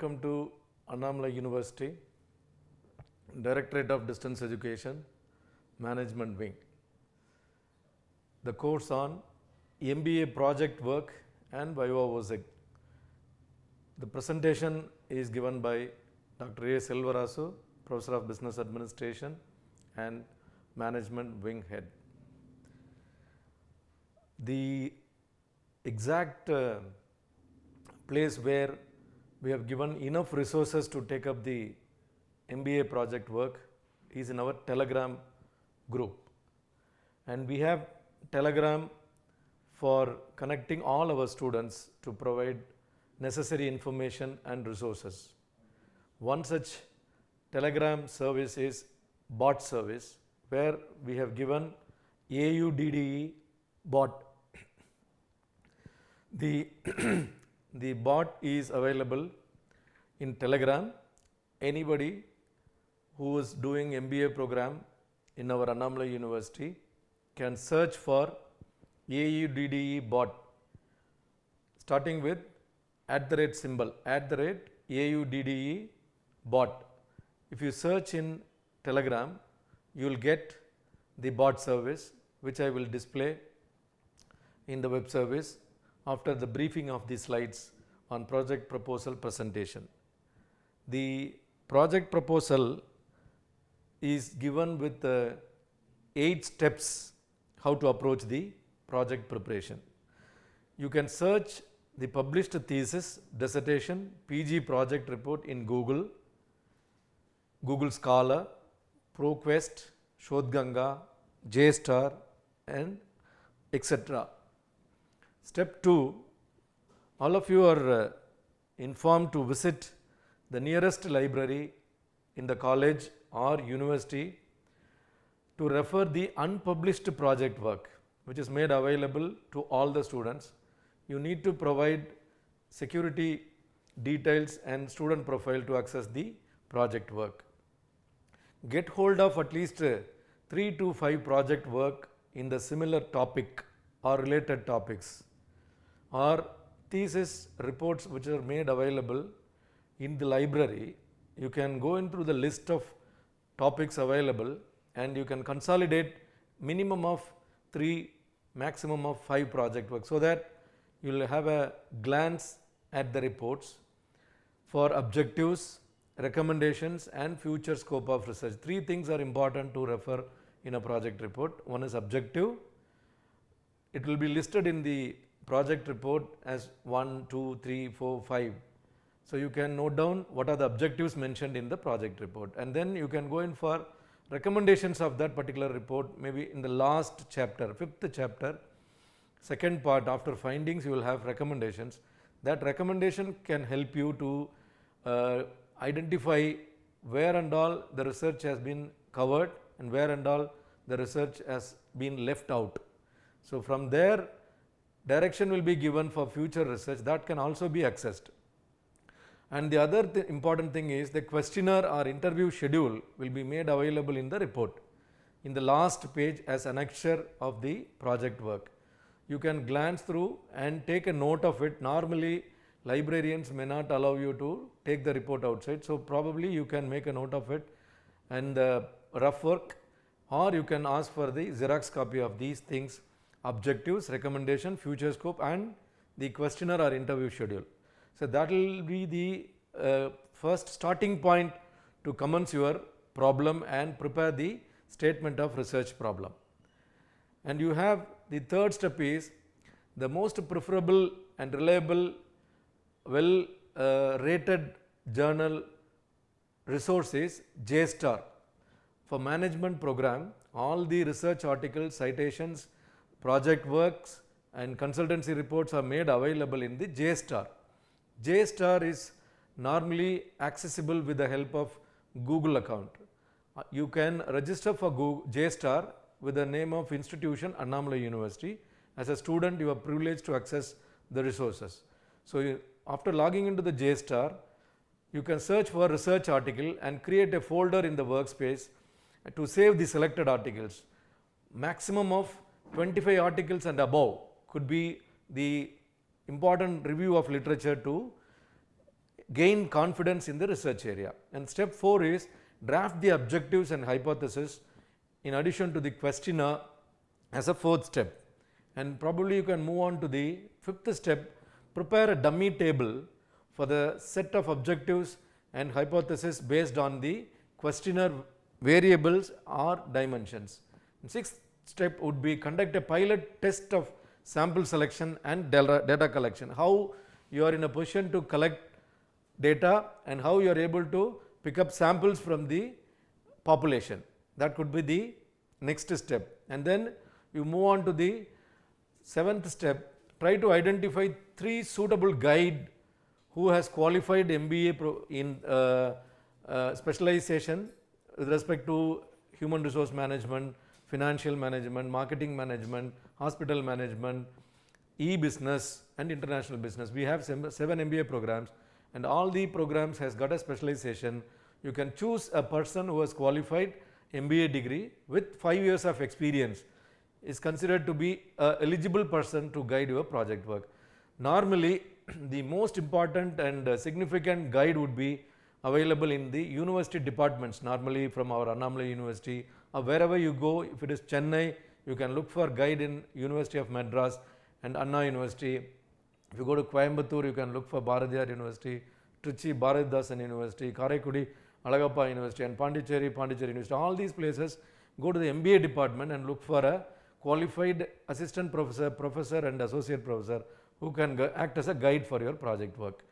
welcome to Annamalai University, Directorate of Distance Education, Management Wing. The course on MBA project work and VIVA VOCE. The presentation is given by Dr. A. Selvarasu, Professor of Business Administration and Management Wing Head. The exact place where we have given enough resources to take up the MBA project work is in our Telegram group. And we have Telegram for connecting all our students to provide necessary information and resources. One such Telegram service is bot service, where we have given AUDDE bot. The bot is available in Telegram. Anybody who is doing MBA program in our Annamalai University can search for AUDDE bot, starting with @ AUDDE bot. If you search in Telegram, you will get the bot service, which I will display in the web service after the briefing of the slides on project proposal presentation. The project proposal is given with 8 steps how to approach the project preparation. You can search the published thesis, dissertation, PG project report in Google, Google Scholar, ProQuest, Shodhganga, JSTAR and etc. Step 2, all of you are informed to visit the nearest library in the college or university to refer the unpublished project work, which is made available to all the students. You need to provide security details and student profile to access the project work. Get hold of at least 3 to 5 project work in the similar topic or related topics, or thesis reports which are made available in the library. You can go into the list of topics available and you can consolidate minimum of 3, maximum of 5 project work, so that you will have a glance at the reports for objectives, recommendations and future scope of research. 3 things are important to refer in a project report. One is objective. It will be listed in the project report as 1, 2, 3, 4, 5. So you can note down what are the objectives mentioned in the project report, and then you can go in for recommendations of that particular report, maybe in the last chapter, 5th chapter, second part. After findings you will have recommendations. That recommendation can help you to identify where and all the research has been covered and where and all the research has been left out. So from there, direction will be given for future research that can also be accessed. And the other important thing is the questionnaire or interview schedule will be made available in the report in the last page as annexure of the project work. You can glance through and take a note of it. Normally librarians may not allow you to take the report outside, so probably you can make a note of it and the rough work, or you can ask for the Xerox copy of these things: objectives, recommendation, future scope and the questionnaire or interview schedule. So that will be the first starting point to commence your problem and prepare the statement of research problem. And you have the third step is the most preferable and reliable, well rated journal resource is JSTAR. For management program, all the research articles, citations, project works and consultancy reports are made available in the JSTAR. JSTAR is normally accessible with the help of Google account. You can register for JSTAR with the name of institution Annamalai University. As a student, you are privileged to access the resources. So after logging into the JSTAR, you can search for research article and create a folder in the workspace to save the selected articles. Maximum of 25 articles and above could be the important review of literature to gain confidence in the research area. And step 4 is draft the objectives and hypothesis in addition to the questionnaire as a 4th step. And probably you can move on to the 5th step, prepare a dummy table for the set of objectives and hypothesis based on the questionnaire variables or dimensions. And 6th step would be conduct a pilot test of sample selection and data collection. How you are in a position to collect data and how you are able to pick up samples from the population. That could be the next step. And then you move on to the 7th step, try to identify 3 suitable guide who has qualified MBA in specialization with respect to human resource management, financial management, marketing management, hospital management, e-business and international business. We have 7 MBA programs and all the programs has got a specialization. You can choose a person who has qualified MBA degree with 5 years of experience is considered to be an eligible person to guide your project work. Normally, the most important and significant guide would be available in the university departments, normally from our Annamalai University or wherever you go. If it is Chennai, you can look for guide in University of Madras and Anna University. If you go to Coimbatore, you can look for Bharatiyar University, Trichy Bharatdasan University, Karaikudi Alagappa University and Pondicherry University. All these places, go to the MBA department and look for a qualified assistant professor, professor and associate professor who can act as a guide for your project work.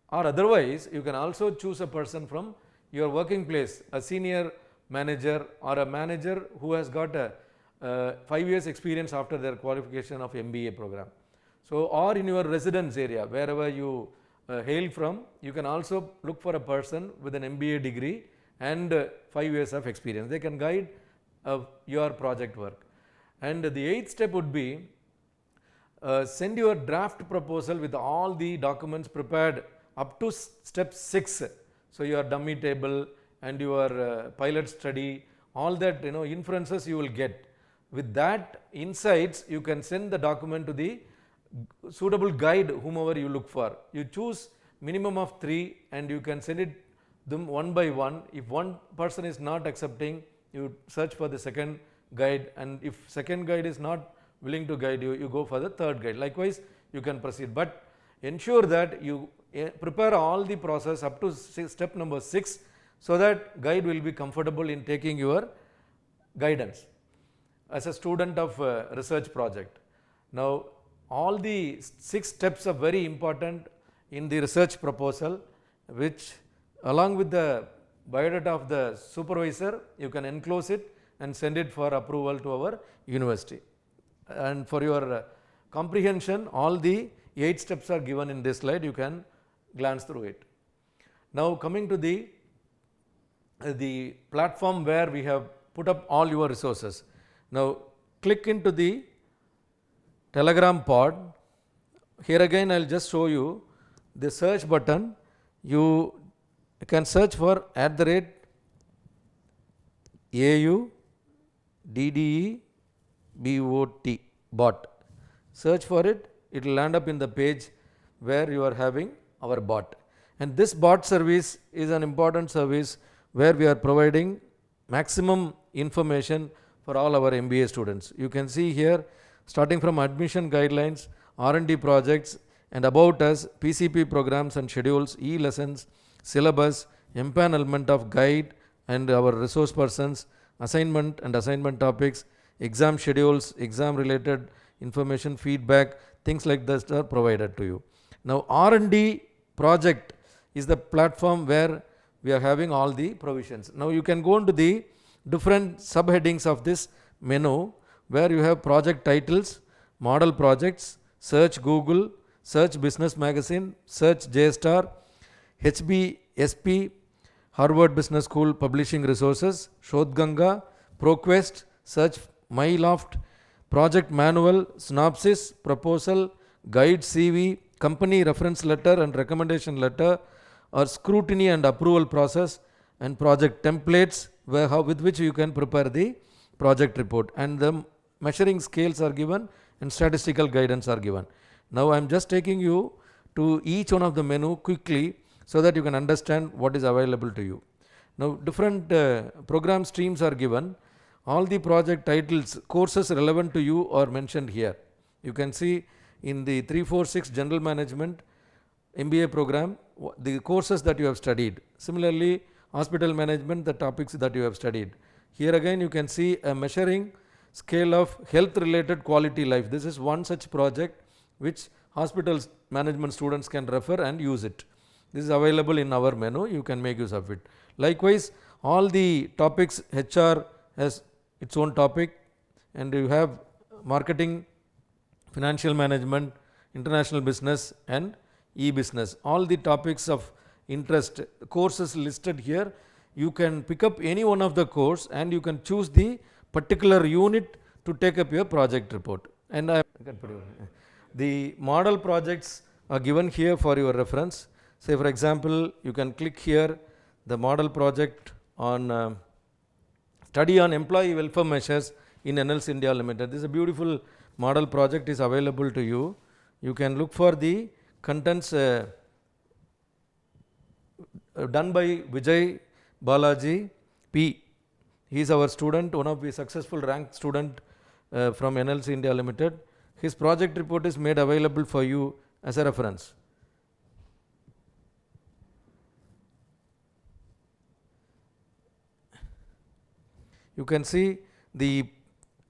Or otherwise, you can also choose a person from your working place, a senior manager or a manager who has got a 5 years experience after their qualification of MBA program. So, or in your residence area, wherever you hail from, you can also look for a person with an MBA degree and 5 years of experience. They can guide your project work. And the 8th step would be send your draft proposal with all the documents prepared up to step 6. So, your dummy table and your pilot study, all that inferences you will get. With that insights, you can send the document to the suitable guide whomever you look for. You choose minimum of 3 and you can send it them one by one. If one person is not accepting, you search for the second guide, and if second guide is not willing to guide you, you go for the third guide. Likewise, you can proceed, but ensure that you prepare all the process up to step number 6 so that guide will be comfortable in taking your guidance as a student of a research project. Now, all the 6 steps are very important in the research proposal, which along with the biodata of the supervisor, you can enclose it and send it for approval to our university. And for your comprehension, all the 8 steps are given in this slide. You can glance through it. Now, coming to the platform where we have put up all your resources. Now, click into the Telegram pod. Here again, I will just show you the search button. You can search for @AUDDEBOT bot. Search for it. It will land up in the page where you are having our bot. And this bot service is an important service where we are providing maximum information for all our MBA students. You can see here, starting from admission guidelines, R&D projects, and about us, PCP programs and schedules, e-lessons, syllabus, empanelment of guide and our resource persons, assignment and assignment topics, exam schedules, exam related information, feedback, things like this are provided to you. Now, R&D project is the platform where we are having all the provisions. Now, you can go into the different subheadings of this menu where you have project titles, model projects, search Google, search business magazine, search JSTAR, HBSP, Harvard Business School publishing resources, Shodhganga, ProQuest, search MyLoft, project manual, synopsis, proposal, guide CV, company reference letter and recommendation letter, or scrutiny and approval process, and project templates with which you can prepare the project report, and the measuring scales are given and statistical guidance are given. Now, I am just taking you to each one of the menu quickly so that you can understand what is available to you. Now different program streams are given. All the project titles, courses relevant to you are mentioned here. You can see in the 346 General Management MBA program, the courses that you have studied. Similarly, hospital management, the topics that you have studied. Here again you can see a measuring scale of health related quality life. This is one such project which hospital management students can refer and use it. This is available in our menu, you can make use of it. Likewise, all the topics, HR has its own topic, and you have marketing, financial management, international business and e-business. All the topics of interest, courses listed here. You can pick up any one of the course and you can choose the particular unit to take up your project report. And the model projects are given here for your reference. Say for example, you can click here the model project on study on employee welfare measures in NLS India Limited. This is a beautiful model project is available to you. You can look for the contents done by Vijay Balaji P. He is our student, one of the successful ranked student from NLS India Limited. His project report is made available for you as a reference. You can see the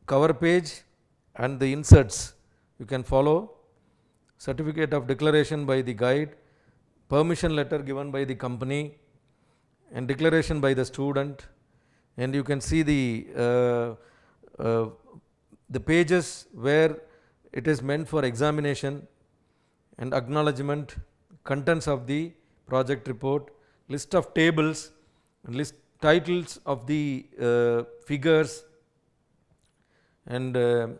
cover page and the inserts. You can follow certificate of declaration by the guide, permission letter given by the company and declaration by the student, and you can see the pages where it is meant for examination and acknowledgement, contents of the project report, list of tables, list titles of the figures, and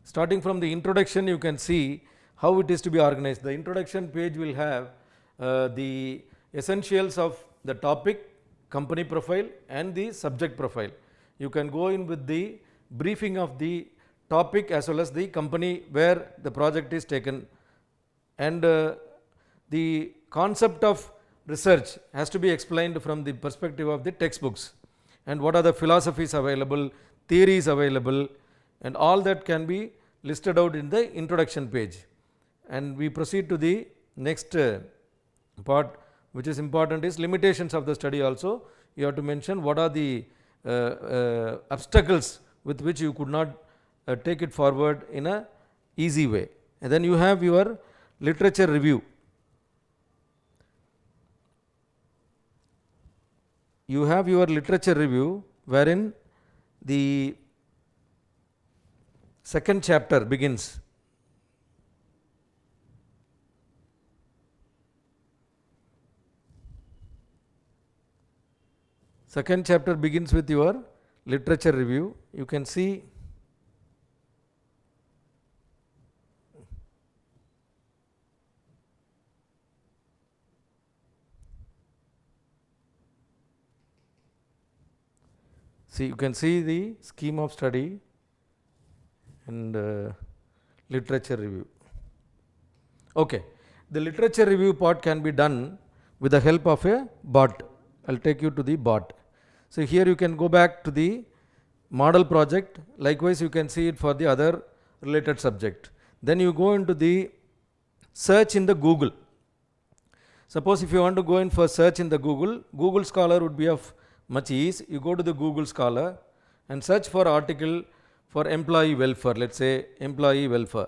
starting from the introduction you can see how it is to be organized. The introduction page will have the essentials of the topic, company profile and the subject profile. You can go in with the briefing of the topic as well as the company where the project is taken, and the concept of research has to be explained from the perspective of the textbooks, and what are the philosophies available, theories available, and all that can be listed out in the introduction page. And we proceed to the next part, which is important, is limitations of the study. Also you have to mention what are the obstacles with which you could not take it forward in a easy way. And then you have your literature review. You have your literature review wherein the second chapter begins. Second chapter begins with your literature review. You can see you can see the scheme of study and literature review. Okay, the literature review part can be done with the help of a bot. I'll take you to the bot. So here you can go back to the model project. Likewise you can see it for the other related subject. Then you go into the search in the Google. Suppose if you want to go in for search in the Google Scholar would be of much ease. You go to the Google Scholar and search for article for employee welfare, let's say employee welfare.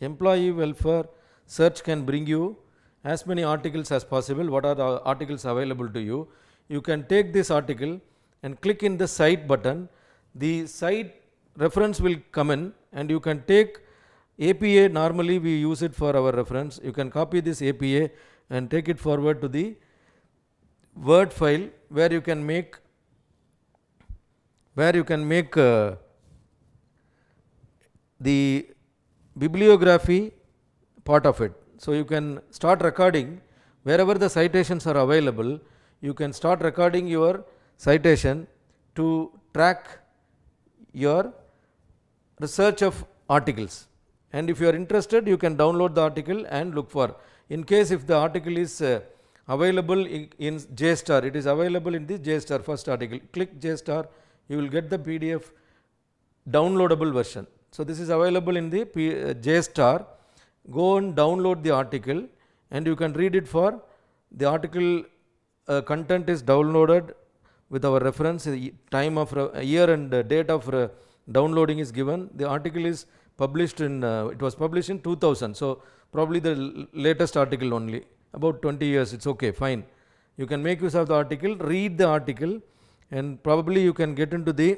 Employee welfare search can bring you as many articles as possible. What are the articles available to you? You can take this article and click in the cite button. The cite reference will come in and you can take APA. Normally we use it for our reference. You can copy this APA and take it forward to the Word file where you can make the bibliography part of it. So you can start recording wherever the citations are available. You can start recording your citation to track your research of articles. and if you are interested, you can download the article and look for. In case if the article is available in JSTAR, it is available in the JSTAR first article. Click JSTAR, you will get the PDF downloadable version. So this is available in the JSTAR. Go and download the article and you can read it for the article. Content is downloaded with our reference, time of year and date of downloading is given. The article is published in, it was published in 2000, so probably the latest article only, about 20 years, it's okay, fine. You can make use of the article, read the article, and probably you can get into the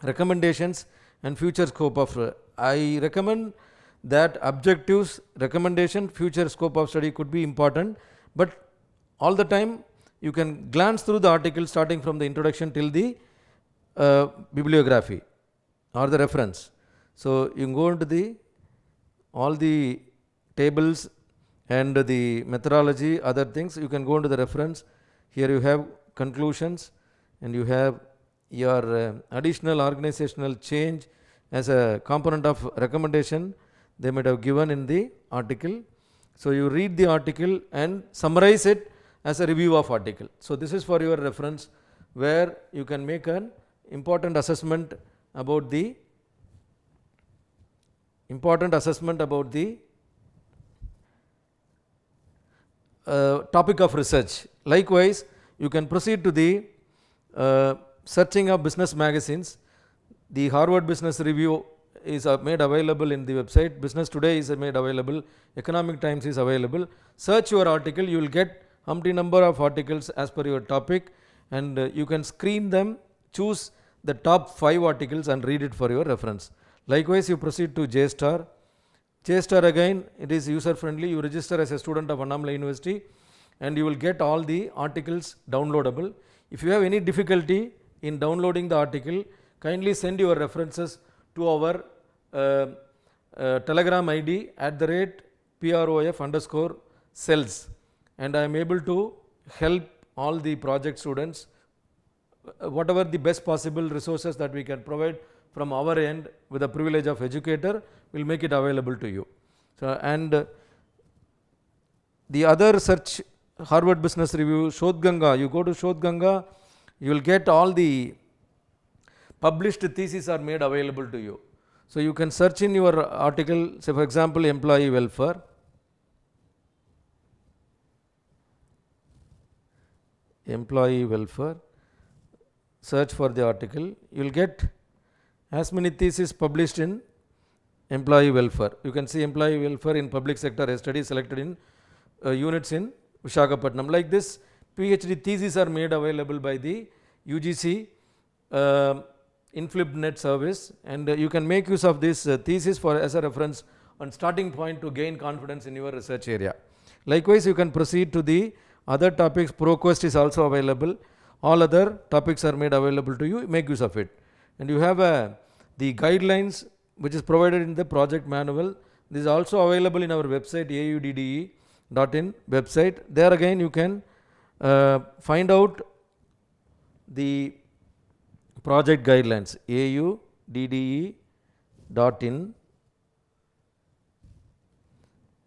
recommendations and future scope of. I recommend that objectives, recommendation, future scope of study could be important, but all the time you can glance through the article starting from the introduction till the bibliography or the reference. So you can go into all the tables and the methodology, other things, you can go into the reference. Here you have conclusions and you have your additional organizational change as a component of recommendation they might have given in the article. So you read the article and summarize it as a review of article. So this is for your reference, where you can make an important assessment about the topic of research. Likewise, you can proceed to the searching of business magazines. The Harvard Business Review is made available in the website. Business Today is made available. Economic Times is available. Search your article, you will get how many number of articles as per your topic, and you can screen them, choose the top 5 articles and read it for your reference. Likewise, you proceed to JSTAR. JSTAR again, it is user friendly. You register as a student of Annamalai University and you will get all the articles downloadable. If you have any difficulty in downloading the article, kindly send your references to our Telegram ID @prof_cells, and I am able to help all the project students, whatever the best possible resources that we can provide from our end with the privilege of educator, will make it available to you. So, and the other search, Harvard Business Review, Shodhganga, you go to Shodhganga, you will get all the published theses are made available to you. So you can search in your article, say for example, employee welfare. Employee welfare, search for the article, you will get as many theses published in employee welfare. You can see employee welfare in public sector, a study selected in units in Visakhapatnam. Like this, PhD theses are made available by the UGC InflipNet service, and you can make use of this thesis for as a reference and starting point to gain confidence in your research area. Likewise, you can proceed to the other topics. ProQuest is also available. All other topics are made available to you. Make use of it. And you have the guidelines which is provided in the project manual. This is also available in our website, audde.in website. There again you can find out the project guidelines, audde.in.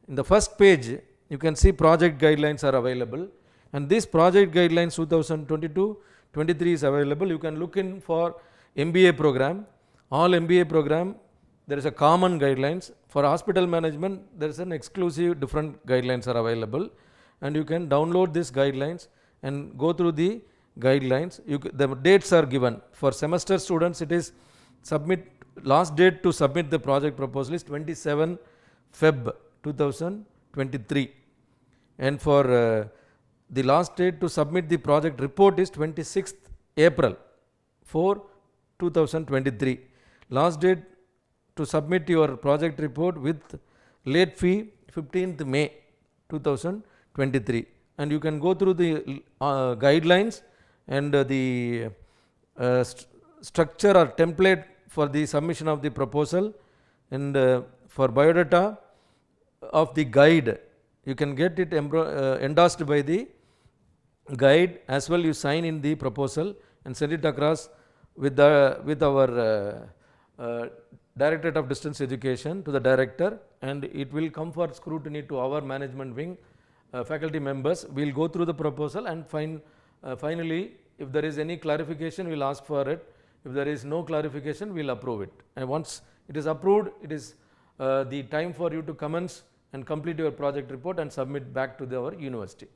In the first page, you can see project guidelines are available, and this project guidelines 2022-23 is available. You can look in for MBA program. All MBA program, there is a common guidelines. For hospital management, there is an exclusive different guidelines are available, and you can download these guidelines and go through the guidelines. The dates are given. For semester students, it is last date to submit the project proposal is 27 Feb 2023, and for the last date to submit the project report is 26th April 2023. Last date to submit your project report with late fee 15th May 2023, and you can go through the guidelines and the structure or template for the submission of the proposal, and for biodata of the guide, you can get it endorsed by the guide as well. You sign in the proposal and send it across with our Directorate of Distance Education to the director, and it will come for scrutiny to our management wing. Faculty members will go through the proposal and finally, if there is any clarification, we will ask for it. If there is no clarification, we will approve it. And once it is approved, it is the time for you to commence and complete your project report and submit back to our university.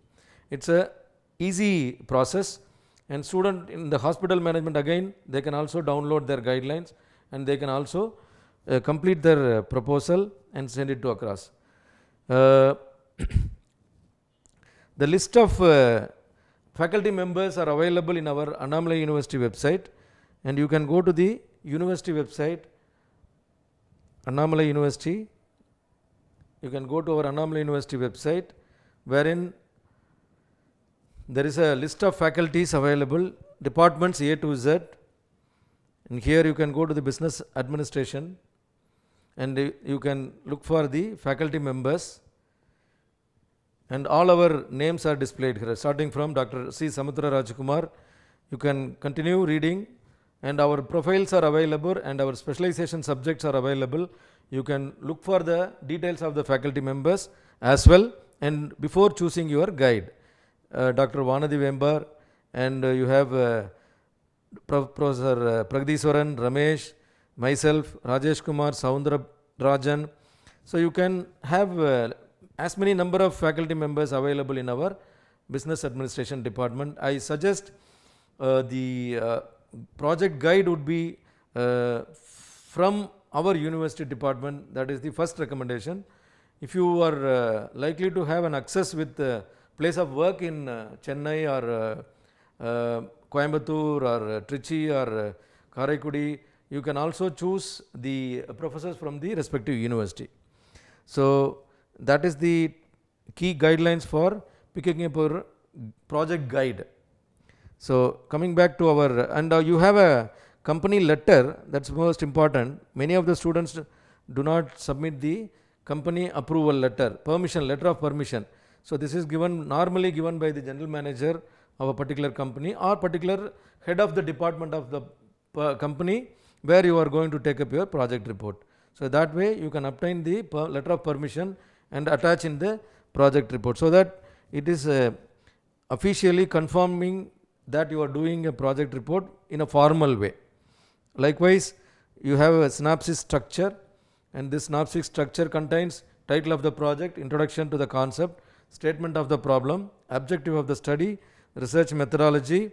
It's a easy process, and student in the hospital management, again, they can also download their guidelines and they can also complete their proposal and send it to across. The list of faculty members are available in our Annamalai University website, and you can go to the university website, Annamalai University. You can go to our Annamalai University website, wherein there is a list of faculties available, departments A to Z, and here you can go to the business administration and you can look for the faculty members, and all our names are displayed here, starting from Dr. C. Samudra Rajkumar. You can continue reading, and our profiles are available and our specialization subjects are available. You can look for the details of the faculty members as well, and before choosing your guide, Dr. Vanadi Vembar, and you have Professor Pragdiswaran, Ramesh, myself, Rajesh Kumar, Saundra Rajan. So you can have as many number of faculty members available in our business administration department. I suggest the project guide would be from our university department. That is the first recommendation. If you are likely to have an access with place of work in Chennai or Coimbatore or Trichy or Karaikudi, you can also choose the professors from the respective university. So that is the key guidelines for picking up our project guide. So coming back to our, and you have a company letter, that's most important. Many of the students do not submit the company approval letter, permission, letter of permission. So this is normally given by the general manager of a particular company or particular head of the department of the company where you are going to take up your project report. So that way you can obtain the letter of permission and attach in the project report, so that it is officially confirming that you are doing a project report in a formal way. Likewise, you have a synopsis structure, and this synopsis structure contains title of the project, introduction to the concept, statement of the problem, objective of the study, research methodology,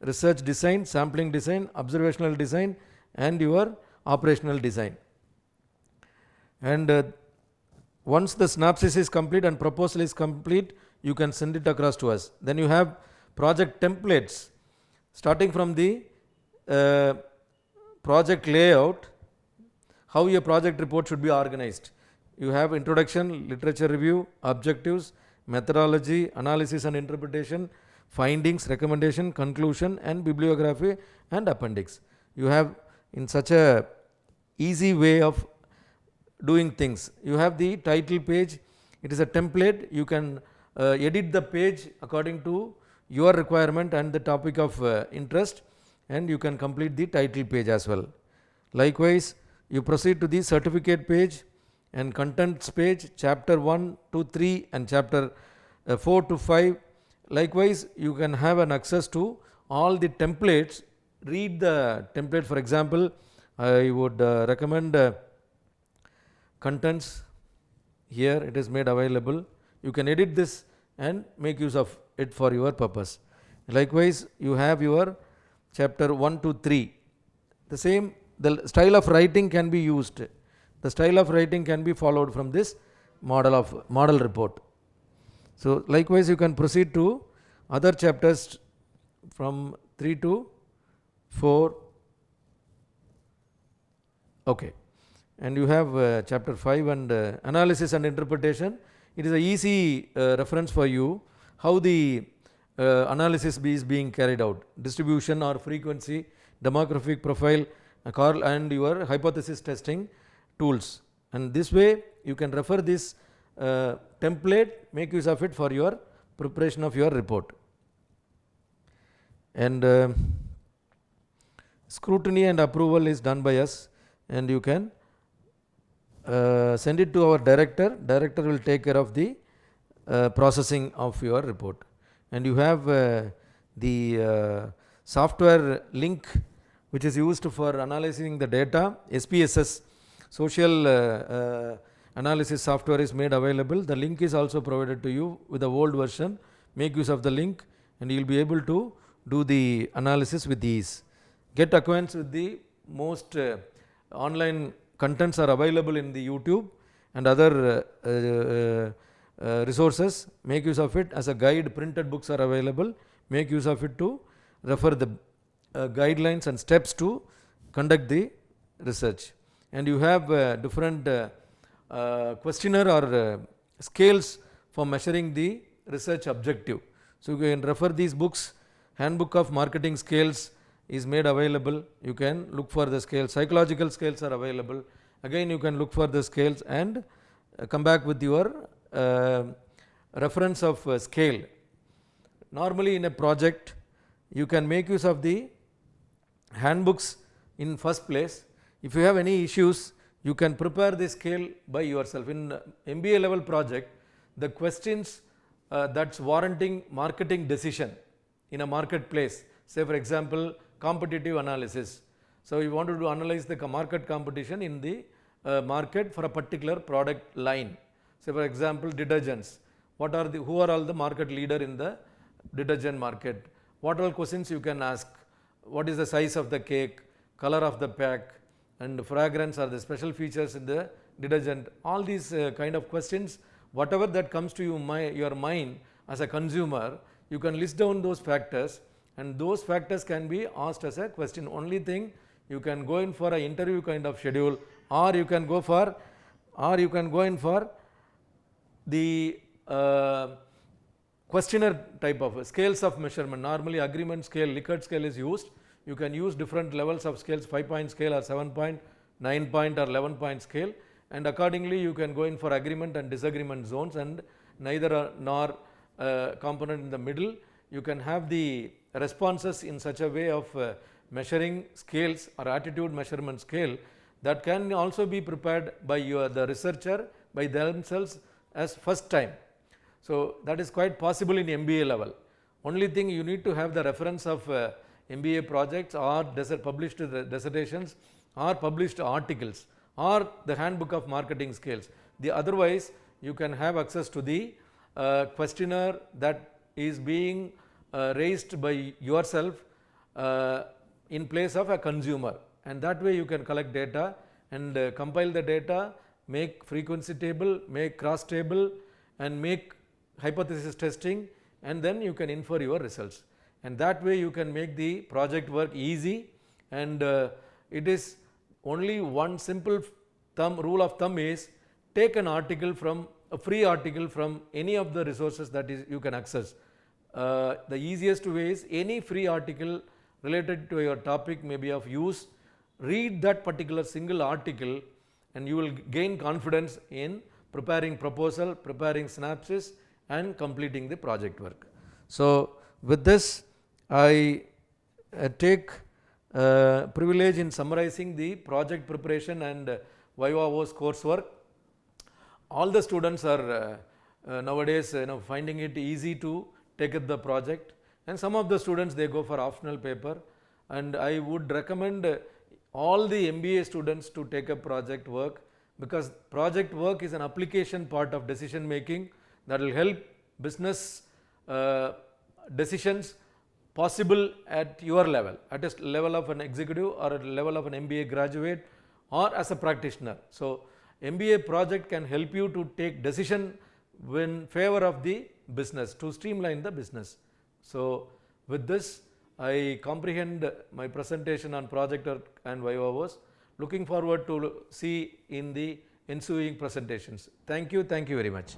research design, sampling design, observational design, and your operational design. And once the synopsis is complete and proposal is complete, you can send it across to us. Then you have project templates, starting from the project layout, how your project report should be organized. You have introduction, literature review, objectives, methodology, analysis and interpretation, findings, recommendation, conclusion, and bibliography and appendix. You have in such a easy way of doing things. You have the title page. It is a template. You can edit the page according to your requirement and the topic of interest, and you can complete the title page as well. Likewise, you proceed to the certificate page and contents page, chapter 1 to 3 and chapter 4 to 5. Likewise, you can have an access to all the templates. Read the template. For example, I would recommend contents. Here it is made available. You can edit this and make use of it for your purpose. Likewise, you have your chapter 1 to 3. The same, the style of writing can be used. The style of writing can be followed from this model report. So likewise, you can proceed to other chapters from 3 to 4. Okay. And you have chapter 5 and analysis and interpretation. It is a easy reference for you how the analysis is being carried out, distribution or frequency, demographic profile, and your hypothesis testing tools. And this way you can refer this template, make use of it for your preparation of your report. And scrutiny and approval is done by us, and you can send it to our director. Director will take care of the processing of your report. And you have the software link which is used for analyzing the data. SPSS, social analysis software, is made available. The link is also provided to you with the old version. Make use of the link and you will be able to do the analysis with ease. Get acquainted with the most online contents are available in the YouTube and other resources. Make use of it as a guide. Printed books are available. Make use of it to refer the guidelines and steps to conduct the research. And you have different questionnaire or scales for measuring the research objective. So you can refer these books. Handbook of Marketing Scales is made available. You can look for the scales. Psychological scales are available. Again you can look for the scales and come back with your reference of scale. Normally in a project you can make use of the handbooks in first place. If you have any issues, you can prepare the scale by yourself. In MBA level project, the questions that's warranting marketing decision in a marketplace, say for example competitive analysis. So you wanted to analyze the market competition in the market for a particular product line. Say for example detergents. Who are all the market leader in the detergent market? What all questions you can ask? What is the size of the cake, color of the pack, and fragrance are the special features in the detergent? All these kind of questions, whatever that comes to your mind as a consumer, you can list down those factors and those factors can be asked as a question. Only thing, you can go in for an interview kind of schedule, or you can go in for the questionnaire type of scales of measurement. Normally agreement scale, Likert scale is used. You can use different levels of scales, 5-point scale or 7-point, 9-point or 11-point scale, and accordingly you can go in for agreement and disagreement zones, and neither nor component in the middle. You can have the responses in such a way of measuring scales or attitude measurement scale that can also be prepared by the researcher by themselves as first time. So that is quite possible in MBA level. Only thing, you need to have the reference of MBA projects or published dissertations or published articles or the handbook of marketing scales. Otherwise you can have access to the questionnaire that is being raised by yourself in place of a consumer, and that way you can collect data and compile the data, make frequency table, make cross table, and make hypothesis testing, and then you can infer your results. And that way you can make the project work easy. And it is only one simple rule of thumb is take an article from a free article from any of the resources that you can access. The easiest way is any free article related to your topic may be of use. Read that particular single article and you will gain confidence in preparing proposal, preparing synopsis, and completing the project work. So with this, I take privilege in summarizing the project preparation and VIVA VOCE coursework. All the students are nowadays finding it easy to take up the project, and some of the students they go for optional paper, and I would recommend all the MBA students to take up project work, because project work is an application part of decision making that will help business decisions possible at your level, at a level of an executive or at a level of an MBA graduate or as a practitioner. So MBA project can help you to take decision in favor of the business, to streamline the business. So with this, I comprehend my presentation on project work and VIVA VOCE. Looking forward to see in the ensuing presentations. Thank you very much.